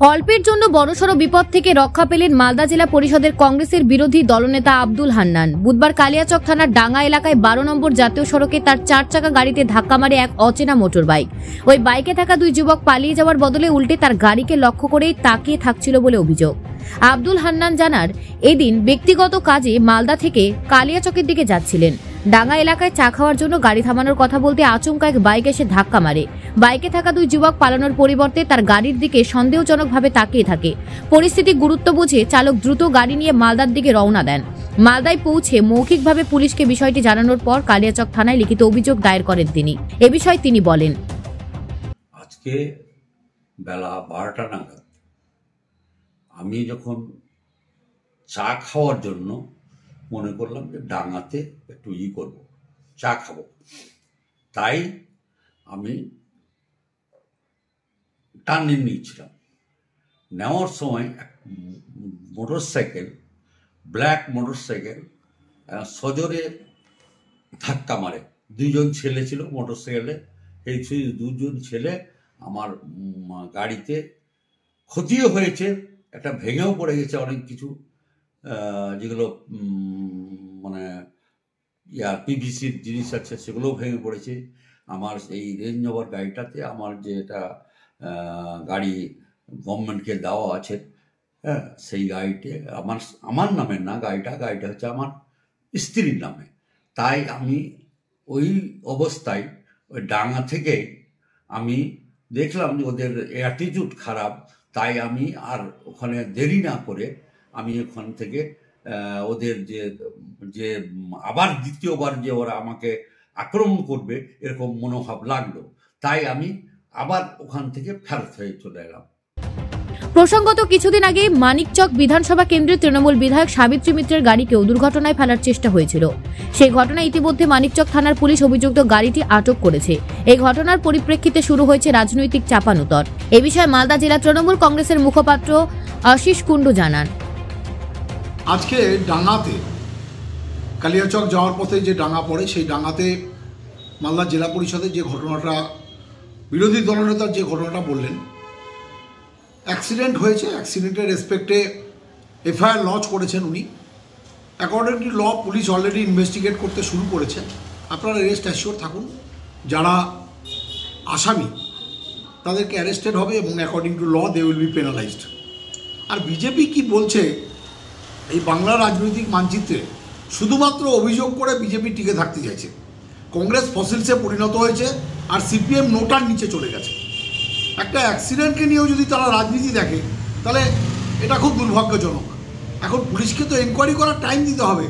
অল্পের জন্য বড়সড় বিপদ থেকে রক্ষা পেলেন মালদা জেলা পরিষদের কংগ্রেসের বিরোধী দলনেতা আব্দুল হান্নান। বুধবার কালিয়াচক থানার ডাঙ্গা এলাকায় 12 নম্বর জাতীয় সড়কে তার 4 চাকা গাড়িতে ধাক্কা মারে এক অচেনা মোটর বাইক। ওই বাইকে থাকা দুই যুবক পালিয়ে যাওয়ার বদলে উল্টে তার গাড়িকে লক্ষ্য করেই তাকিয়ে থাকছিল বলে অভিযোগ। আব্দুল হান্নান জানান, এদিন ব্যক্তিগত কাজে মালদা থেকে কালিয়াচকের দিকে যাচ্ছিলেন। ডাঙ্গা এলাকায় চা খাওয়ার জন্য গাড়ি থামানোর কথা বলতে আচমকা এক বাইক এসে ধাক্কা মারে। বাইকে থাকা দুই যুবক পালানোর পরিবর্তে তার গাড়ির দিকে সন্দেহজনকভাবে তাকিয়ে থাকে। পরিস্থিতি গুরুত্ব বুঝে চালক দ্রুত গাড়ি নিয়ে মালদার দিকে রওনা দেন। মালদায় পৌঁছে মৌখিকভাবে পুলিশকে বিষয়টি জানানোর পর কালিয়াচক থানায় লিখিত অভিযোগ দায়ের করেন তিনি। এ বিষয়ে তিনি বলেন, আজকে বেলা 12টা নাগাদ আমি যখন চা খাওয়ার জন্য মনে করলাম যে ডাঙ্গাতে একটু করব, চা খাবো, তাই আমি টার্নিং নিয়েছিলাম। নেওয়ার সময় এক মোটরসাইকেল, ব্ল্যাক মোটরসাইকেল সজোরে ধাক্কা মারে। দুজন ছেলে ছিল মোটরসাইকেলে। এই দুজন ছেলে আমার গাড়িতে ক্ষতিও হয়েছে, একটা ভেঙেও পড়ে গেছে অনেক কিছু, যেগুলো মানে পিভিসির জিনিস আছে সেগুলোও ভেঙে পড়েছে। আমার এই রেঞ্জ ওভার গাড়িটাতে আমার যেটা গাড়ি গভর্নমেন্টকে দেওয়া আছে, হ্যাঁ, সেই গাড়িতে আমার নামে না, গাড়িটা হচ্ছে আমার স্ত্রীর নামে। তাই আমি ওই অবস্থায় ওই ডাঙ্গা থেকে আমি দেখলাম যে ওদের অ্যাটিটিউড খারাপ, তাই আমি আর ওখানে দেরি না করে আমি ওখান থেকে ওদের যে আবার দ্বিতীয়বার যে ওরা আমাকে আক্রমণ করবে এরকম মনোভাব লাগলো, তাই আমি আবার ওখান থেকে ফেরত হয়ে চলে এলাম। প্রসঙ্গত, কিছুদিন আগে মানিকচক বিধানসভা কেন্দ্রের তৃণমূল বিধায়ক সাবিত্রী মিত্রের গাড়িকেও দুর্ঘটনায় ফেলার চেষ্টা হয়েছিল। সেই ঘটনায় ইতিমধ্যে মানিকচক থানার পুলিশ অভিযুক্ত গাড়িটি আটক করেছে। এই ঘটনার পরিপ্রেক্ষিতে শুরু হয়েছে রাজনৈতিক চাপানুতর। এ বিষয়ে মালদা জেলা তৃণমূল কংগ্রেসের মুখপাত্র আশিস কুণ্ডু জানান, আজকে ডাঙ্গাতে কালিয়াচক যাওয়ার পথে যে ডাঙ্গা পড়ে, সেই ডাঙ্গাতে মালদা জেলা পরিষদের যে ঘটনাটা, বিরোধী দলনেতার যে ঘটনাটা বললেন, অ্যাক্সিডেন্ট হয়েছে। অ্যাক্সিডেন্টের রেসপেক্টে এফআইআর লঞ্চ করেছেন উনি। According to law police already investigate করতে শুরু করেছে। আপনারা রেস্ট অ্যাসিওর থাকুন, যারা আসামি তাদেরকে অ্যারেস্টেড হবে এবং according to law they will be penalized. আর বিজেপি কি বলছে, এই বাংলা রাজনৈতিক মানচিত্রে শুধুমাত্র অভিযোগ করে বিজেপি টিকে থাকতে চাইছে। কংগ্রেস ফসিলসে পরিণত হয়েছে আর সিপিএম নোটার নিচে চলে গেছে। একটা অ্যাক্সিডেন্টকে নিয়েও যদি তারা রাজনীতি দেখে, তাহলে এটা খুব দুর্ভাগ্যজনক। এখন পুলিশকে তো এনকোয়ারি করার টাইম দিতে হবে।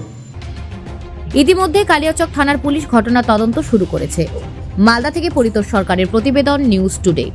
ইতিমধ্যে কালিয়াচক থানার পুলিশ ঘটনা তদন্ত শুরু করেছে। মালদা থেকে পরিতোষ সরকারের প্রতিবেদন, নিউজ টুডে।